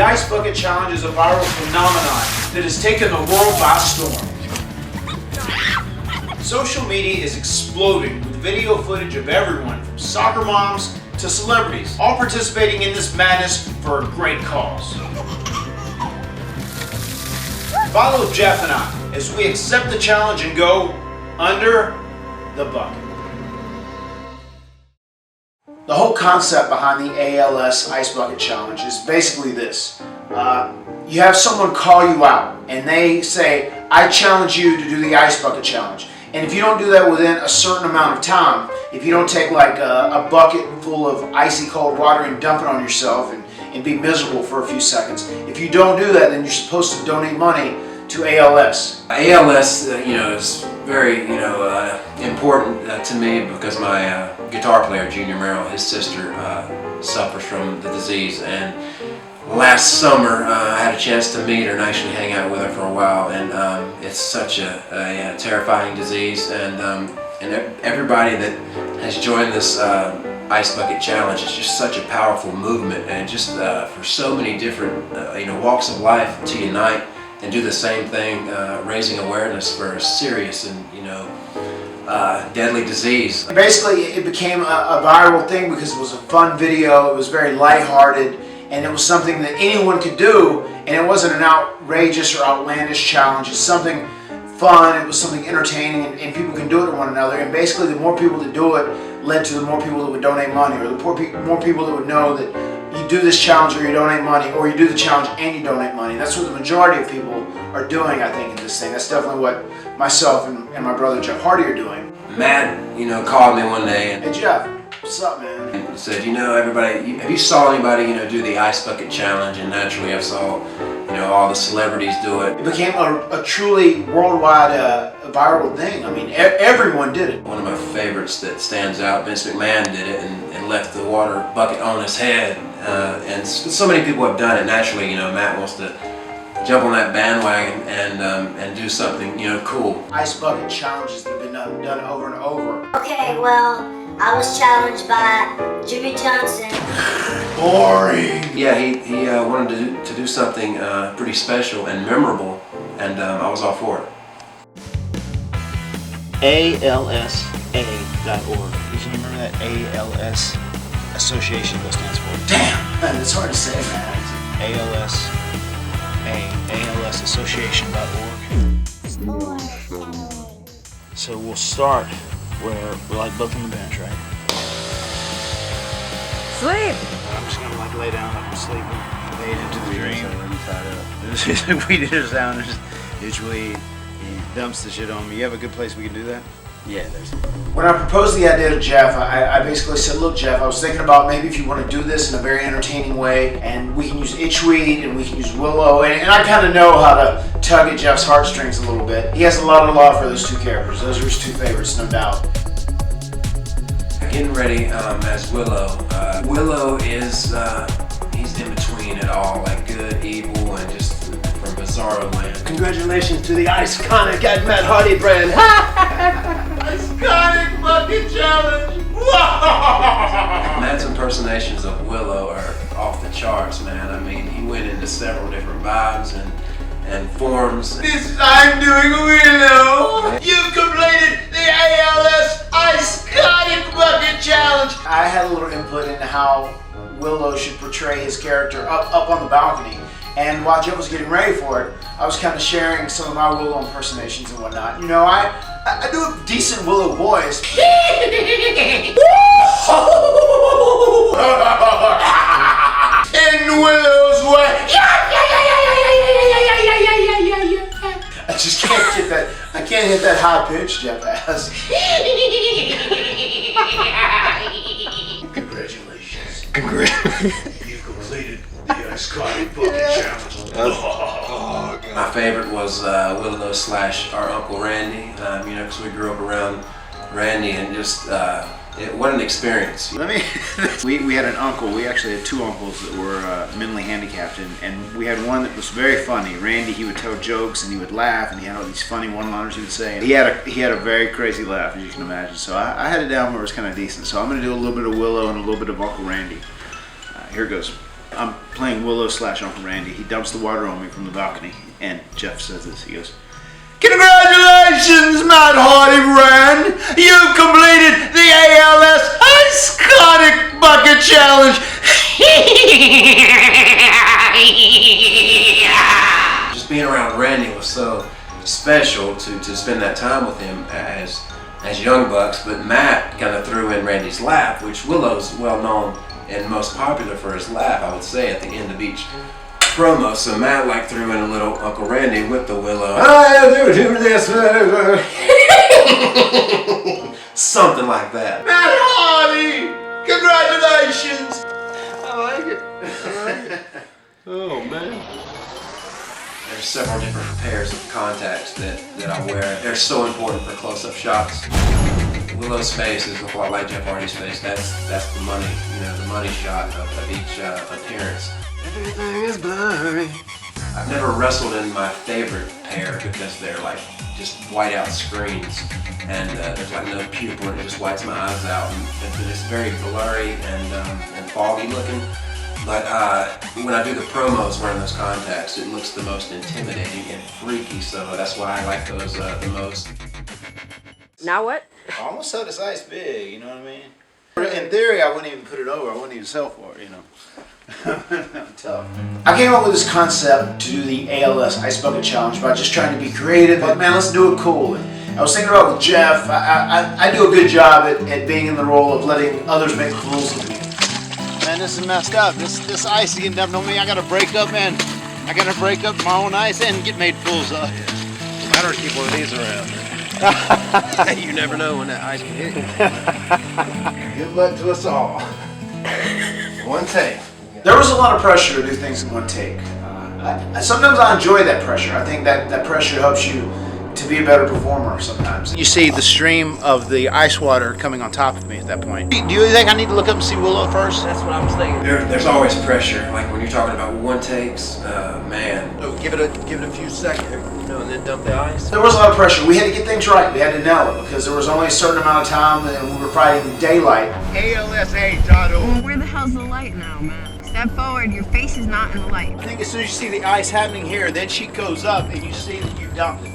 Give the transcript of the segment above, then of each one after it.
Ice Bucket Challenge is a viral phenomenon that has taken the world by storm. Social media is exploding with video footage of everyone from soccer moms to celebrities, all participating in this madness for a great cause. Follow Jeff and I as we accept the challenge and go under the bucket. The whole concept behind the ALS Ice Bucket Challenge is basically this. You have someone call you out and they say, I challenge you to do the Ice Bucket Challenge. And if you don't do that within a certain amount of time, if you don't take like a bucket full of icy cold water and dump it on yourself and be miserable for a few seconds, if you don't do that, then you're supposed to donate money to ALS. ALS, is very, important to me because my guitar player, Junior Merrill, his sister suffers from the disease, and last summer I had a chance to meet her and actually hang out with her for a while, and it's such a terrifying disease, and everybody that has joined this Ice Bucket Challenge is just such a powerful movement, and just for so many different walks of life to unite and do the same thing, raising awareness for a serious and deadly disease. Basically, it became a viral thing because it was a fun video, it was very lighthearted, and it was something that anyone could do, and it wasn't an outrageous or outlandish challenge. It's something fun, it was something entertaining, and people can do it to one another, and basically the more people that do it led to the more people that would donate money, or the more people that would know that you do this challenge or you donate money, or you do the challenge and you donate money. That's what the majority of people are doing, I think, in this thing. That's definitely what myself and my brother Jeff Hardy are doing. Matt, called me one day and hey Jeff, what's up, man? And said, everybody, have you saw anybody, do the Ice Bucket Challenge? And naturally I saw, all the celebrities do it. It became a truly worldwide viral thing. I mean, everyone did it. One of my favorites that stands out, Vince McMahon did it and left the water bucket on his head. And so many people have done it. Naturally, Matt wants to jump on that bandwagon and do something, cool. Ice Bucket Challenges that have been done over and over. Okay, well, I was challenged by Jimmy Johnson. Boring. Yeah, he wanted to do something pretty special and memorable, and I was all for it. ALSA.org. Did you remember that? ALS Association, what stands for? Damn, man, it's hard to say, man. ALSassociation.org. So we'll start where we're like both on the bench, right? Sleep! I'm just gonna like lay down like I'm sleeping. Fade into the dream. We did it down. Usually he dumps the shit on me. You have a good place we can do that? Yeah, there's. When I proposed the idea to Jeff, I basically said, look Jeff, I was thinking about maybe if you want to do this in a very entertaining way, and we can use itchweed and we can use willow, and I kind of know how to tug at Jeff's heartstrings a little bit. He has a lot of love for those two characters. Those are his two favorites, no doubt. Getting ready as Willow. Willow is, he's in between it all, like good, evil, and just from bizarro land. Congratulations to the iconic MATTHARDYBRAND. Iconic Bucket Challenge! Matt's impersonations of Willow are off the charts, man. I mean, he went into several different vibes and forms. I'm doing Willow! You've completed the ALS Iconic Bucket Challenge! I had a little input into how Willow should portray his character up on the balcony. And while Jeff was getting ready for it, I was kind of sharing some of my Willow impersonations and whatnot. I do a decent Willow voice. In Willow's way. I just can't get that. I can't hit that high pitch Jeff has. Congratulations. You've completed the Iconic Bucket Challenge. My favorite was Willow / our Uncle Randy, because we grew up around Randy, and just what an experience. We had an uncle. We actually had two uncles that were mentally handicapped, and we had one that was very funny. Randy, he would tell jokes and he would laugh, and he had all these funny one-liners he would say. And he had a very crazy laugh, as you can imagine. So I had it down where it was kind of decent. So I'm going to do a little bit of Willow and a little bit of Uncle Randy. Here it goes. I'm playing Willow / Uncle Randy. He dumps the water on me from the balcony, and Jeff says this. He goes, "Congratulations, MATTHARDYBRAND! You've completed the ALS Iconic Bucket Challenge!" Just being around Randy was so special to spend that time with him as young bucks, but Matt kind of threw in Randy's laugh, which Willow's well known and most popular for his laugh, I would say, at the end of each promo. So Matt like threw in a little Uncle Randy with the Willow. Do this. Something like that. Matt Hardy! Congratulations! I like it. Oh, man. There's several different pairs of contacts that I wear. They're so important for close-up shots. Willow's face is a lot like Jeff Hardy's face. That's the money, the money shot of each appearance. Everything is blurry. I've never wrestled in my favorite pair because they're like just white out screens, and there's like no pupil, and it just whites my eyes out, and it's very blurry and foggy looking. But when I do the promos wearing those contacts, it looks the most intimidating and freaky, so that's why I like those the most. Now what? I almost saw this ice big, you know what I mean? In theory, I wouldn't even put it over. I wouldn't even sell for it, I'm tough. I came up with this concept to do the ALS Ice Bucket Challenge by just trying to be creative. Like, man, let's do it cool. And I was thinking about with Jeff, I do a good job at being in the role of letting others make fools of me. Man, this is messed up. This ice is getting dumped on me. I gotta break up, man. I gotta break up my own ice and get made fools of. Better keep one of these around. You never know when that ice can hit you. Good luck to us all. One take. There was a lot of pressure to do things in one take. Sometimes I enjoy that pressure. I think that pressure helps you to be a better performer sometimes. You see the stream of the ice water coming on top of me at that point. Do you think I need to look up and see Willow first? That's what I was thinking. There's always pressure, like when you're talking about one takes, man. So give it a few seconds, and then dump the ice. There was a lot of pressure. We had to get things right. We had to nail it because there was only a certain amount of time and we were fighting daylight. ALSA.org. Where the hell's the light now, man? Step forward, your face is not in the light. I think as soon as you see the ice happening here, then she goes up and you see that you dumped it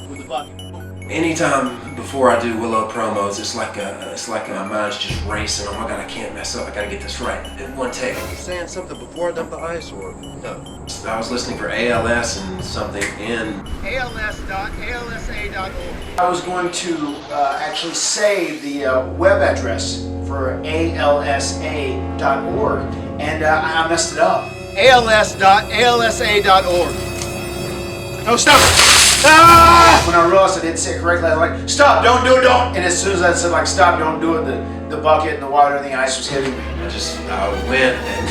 with the bucket. Anytime before I do Willow promos, it's like my mind's just racing. Oh my God, I can't mess up. I gotta get this right in one take. You saying something before I dump the ice, or no? I was listening for ALS and something in. ALS.ALSA.org. I was going to actually save the web address for ALSA.org and I messed it up. ALS.ALSA.org. No, stop! Ah! When I realized I didn't say it correctly, I was like, stop, don't do it, don't! And as soon as I said like, stop, don't do it, the bucket and the water and the ice was hitting me. I went and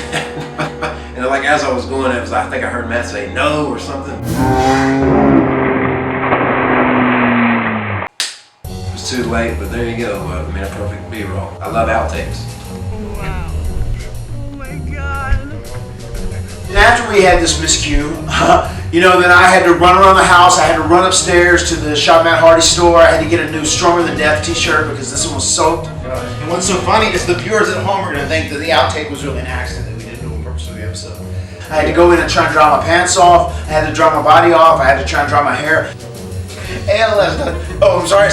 and like as I was going, I think I heard Matt say no or something. It was too late, but there you go. I made a perfect B-roll. I love outtakes. Wow. Oh my god. And after we had this miscue, then I had to run around the house. I had to run upstairs to the Shop Matt Hardy store. I had to get a new Stronger Than Death t-shirt because this one was soaked. And what's so funny is the viewers at home are going to think that the outtake was really an accident, that we didn't do it on purpose for the episode. I had to go in and try and dry my pants off. I had to dry my body off. I had to try and dry my hair. I'm sorry,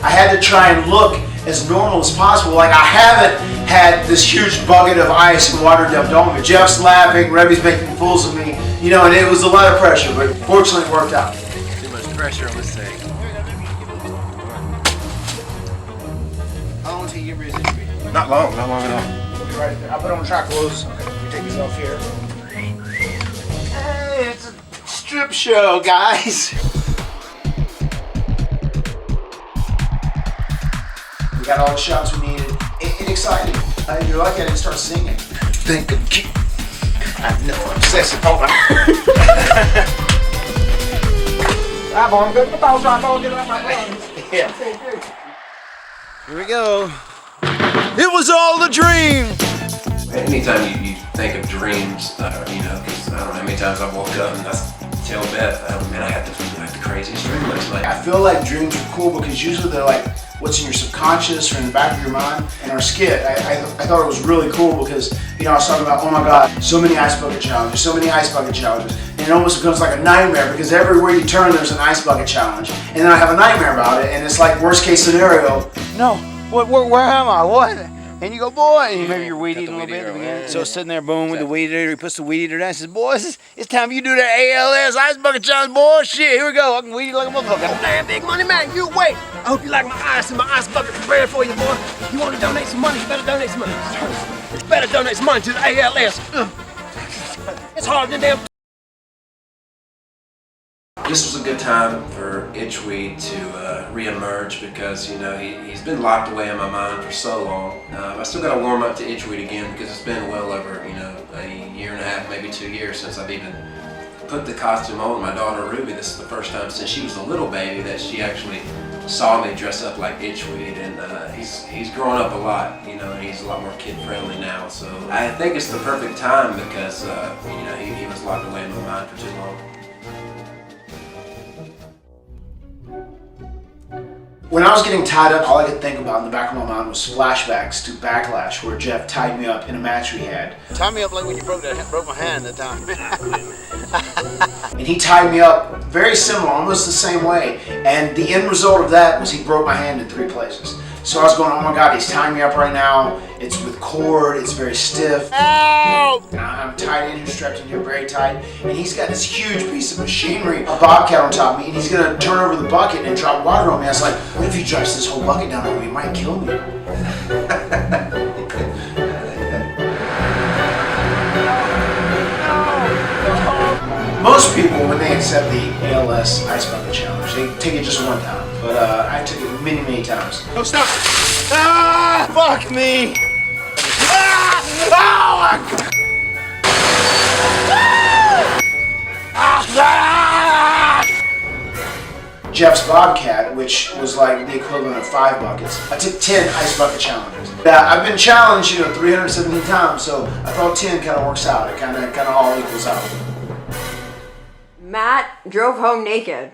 I had to try and look as normal as possible. Like I haven't had this huge bucket of ice and water dumped on me. Jeff's laughing, Reby's making fools of me, and it was a lot of pressure, but fortunately it worked out. Too much pressure on this thing. How long until you get busy? Not long at all. Right there. I'll put on track clothes. Okay, we take these off here. Hey, it's a strip show, guys. We got all the shots we needed. It excited me. You're lucky I didn't start singing. Think of you. I know I'm sexy. Hold on. Yeah. Here we go. It was all a dream. Anytime you think of dreams, because I don't know how many times I woke up and I tell Beth, man, I had the craziest dream last night. I feel like dreams are cool because usually they're like what's in your subconscious or in the back of your mind. And our skit, I thought it was really cool because, you know, I was talking about, oh my God, so many ice bucket challenges, so many ice bucket challenges. And it almost becomes like a nightmare because everywhere you turn there's an ice bucket challenge. And then I have a nightmare about it, and it's like worst case scenario. No, where am I? What? And you go, boy, and maybe you're weed eating a little bit at the beginning. So sitting there, boom, with the weed eater, he puts the weed eater down and says, boys, it's time you do that ALS ice bucket challenge, boy. Shit, here we go. I can weed eat like a motherfucker. Man, big money man, you wait. I hope you like my ice and my ice bucket prepared for you, boy. You want to donate some money, you better donate some money. You better donate some money to the ALS. It's harder than damn. This was a good time for Itchweed to re-emerge because, you know, he's been locked away in my mind for so long. I still got to warm up to Itchweed again because it's been well over, you know, a year and a half, maybe 2 years since I've even put the costume on. My daughter Ruby, this is the first time since she was a little baby that she actually saw me dress up like Itchweed, and he's grown up a lot, you know, and he's a lot more kid-friendly now. So I think it's the perfect time because, you know, he was locked away in my mind for too long. When I was getting tied up, all I could think about in the back of my mind was flashbacks to Backlash, where Jeff tied me up in a match we had. Tie me up like when you broke my hand that time. And he tied me up very similar, almost the same way. And the end result of that was he broke my hand in 3 places. So I was going, oh my God, he's tying me up right now. It's with cord, it's very stiff. Ow! And I'm tied in here, strapped in here very tight. And he's got this huge piece of machinery, a bobcat on top of me, and he's gonna turn over the bucket and drop water on me. I was like, what if he drops this whole bucket down on me? He might kill me. Most people, when they accept the ALS Ice Bucket Challenge, they take it just one time. But I took it many, many times. No, stop! Ah! Fuck me! Ah! Oh my God! Ah! Jeff's Bobcat, which was like the equivalent of 5 buckets. I took 10 Ice Bucket Challenges. I've been challenged, you know, 317 times, so I thought 10 kind of works out. It kind of all equals out. Matt drove home naked.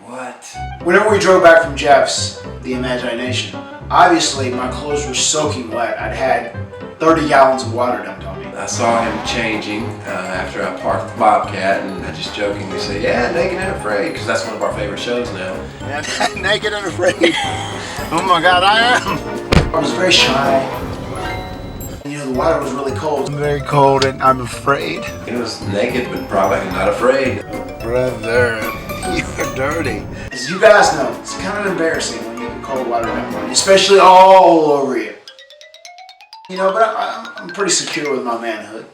What? Whenever we drove back from Jeff's, the Imagination, obviously my clothes were soaking wet. I'd had 30 gallons of water dumped on me. I saw him changing after I parked the Bobcat, and I just jokingly said, yeah, Naked and Afraid, because that's one of our favorite shows now. Yeah, Naked and Afraid. Oh my God, I am. I was very shy. You know, the water was really cold. I'm very cold and I'm afraid. He was naked, but probably not afraid. Brother, you're dirty. As you guys know, it's kind of embarrassing when you get cold water dumped on you, especially all over you. You know, but I'm pretty secure with my manhood.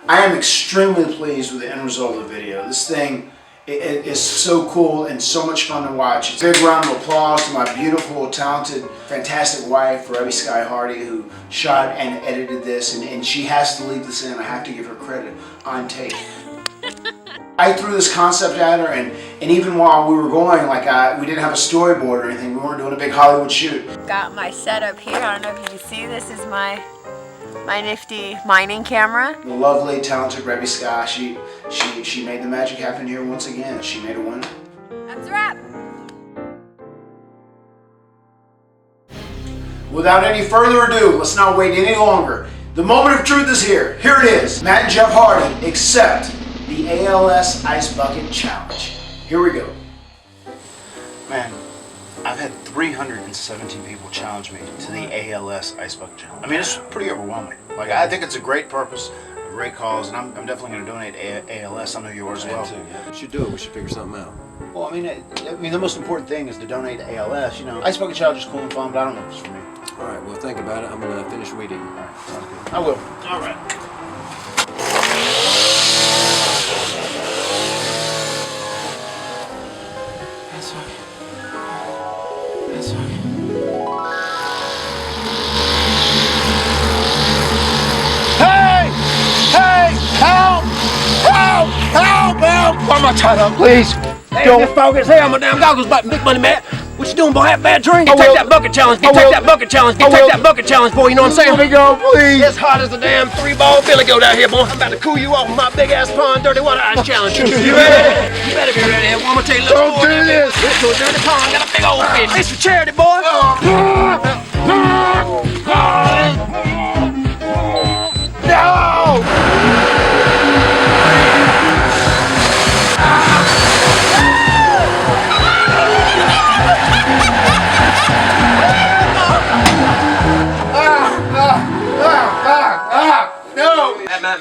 I am extremely pleased with the end result of the video. This thing it is so cool and so much fun to watch. It's a big round of applause to my beautiful, talented, fantastic wife, Reby Hardy, who shot and edited this, and she has to leave this in. I have to give her credit on tape. I threw this concept at her, and even while we were going, like we didn't have a storyboard or anything. We weren't doing a big Hollywood shoot. Got my setup here. I don't know if you can see. This is my nifty mining camera. The lovely, talented Reby Scott, she made the magic happen here once again. She made a winner. That's a wrap. Without any further ado, let's not wait any longer. The moment of truth is here. Here it is. Matt and Jeff Hardy accept the ALS Ice Bucket Challenge. Here we go. Man, I've had 317 people challenge me to the ALS Ice Bucket Challenge. I mean, it's pretty overwhelming. Like, I think it's a great purpose, a great cause, and I'm definitely going to donate ALS. I know yours as well. We should do it. We should figure something out. Well, I mean, the most important thing is to donate to ALS. You know, Ice Bucket Challenge is cool and fun, but I don't know if it's for me. All right, well, think about it. I'm going to finish weed eating. All right, sounds good. I will. All right. Help! Why am I tied up? Please! Hey, this fog is hell, my damn goggles, but big money, Matt. What you doing, boy? Have a bad dream? I Take will. that bucket challenge. I Take will. that bucket challenge. I Take will. that bucket challenge, boy. You know what I'm saying? Let me go, please. As hot as a damn 3-ball billy goat out here, boy. I'm about to cool you off with my big ass pond dirty water ice challenge. You ready? You better be ready. I'm gonna tell you a little Don't story. do this. Went to a dirty pond, got a big old fish. It's for charity, boy. No! No!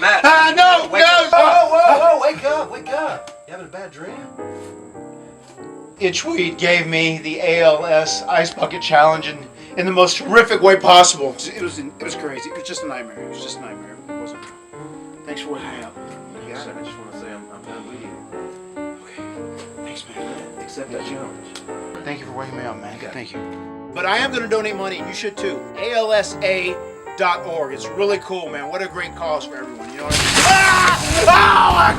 Matt. No! Wake up. No! Wake up, wake up. You having a bad dream? Itchweed gave me the ALS Ice Bucket Challenge in the most horrific way possible. It was crazy. It was just a nightmare. It was just a nightmare. It wasn't. Thanks for waking me up. I just want to say I'm done with you. Okay. Thanks, man. Accept that challenge. Thank you for waking me up, man. Thank you. But I am going to donate money, and you should too. ALSA.org. It's really cool, man. What a great cause for everyone. You know what I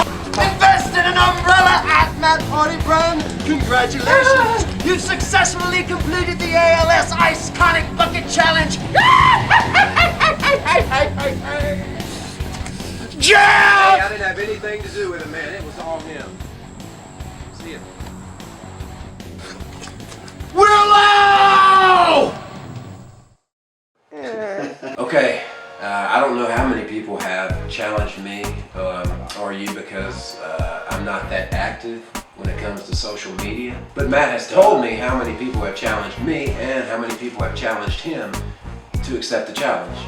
mean? Invest in an umbrella at MATTHARDYBRAND. Congratulations. You've successfully completed the ALS Ice Conic Bucket Challenge. Jeff! I didn't have anything to do with it, man. It was all him. See ya. Willow! Okay, I don't know how many people have challenged me or you because I'm not that active when it comes to social media. But Matt has told me how many people have challenged me and how many people have challenged him to accept the challenge.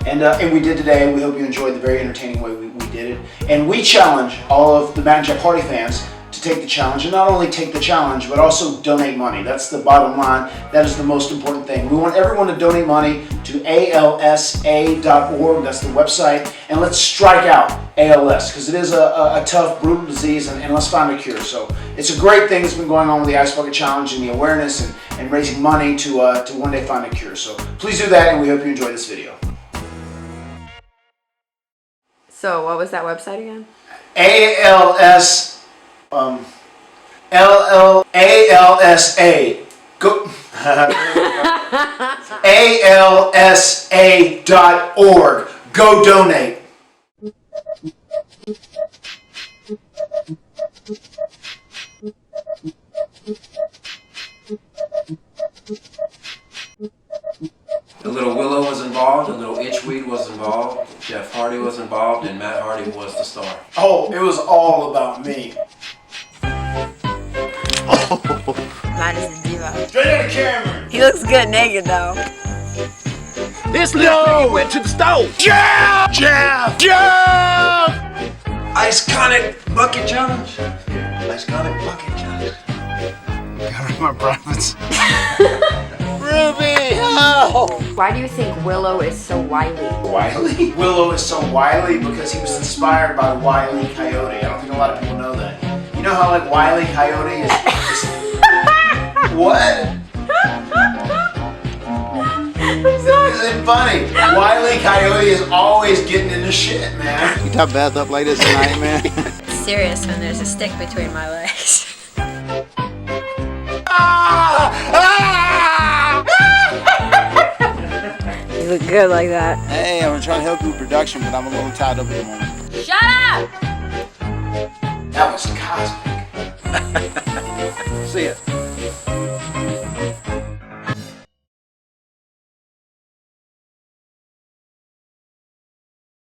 And we did today. We hope you enjoyed the very entertaining way we did it. And we challenge all of the Matt and Jeff Hardy fans to take the challenge, and not only take the challenge, but also donate money. That's the bottom line. That is the most important thing. We want everyone to donate money to ALSA.org. That's the website. And let's strike out ALS, because it is a tough, brutal disease, and let's find a cure. So it's a great thing that's been going on with the Ice Bucket Challenge and the awareness and raising money to one day find a cure. So please do that, and we hope you enjoy this video. So what was that website again? ALSA. Go. ALSA.org. Go donate. A little Willow was involved, a little Itchweed was involved, Jeff Hardy was involved, and Matt Hardy was the star. Oh, it was all about me. Matt is the diva. Straight at the camera. He looks good naked though. This little nigga went to the stove. Jeff! Jeff! Jeff! Ice Conic Bucket Challenge. Ice Conic Bucket Challenge. Gotta read my privates. Ruby! Oh! Why do you think Willow is so wily? Wily? Willow is so wily because he was inspired by Wile E. Coyote. I don't think a lot of people know that. You know how like Wile E. Coyote is what? Isn't funny? Wile E. Coyote is always getting into shit, man. You top bath up like this tonight, man? Serious when there's a stick between my legs. You look good like that. Hey, I'm trying to help you with production, but I'm a little tied up at the moment. Shut up! That was cosmic. See ya.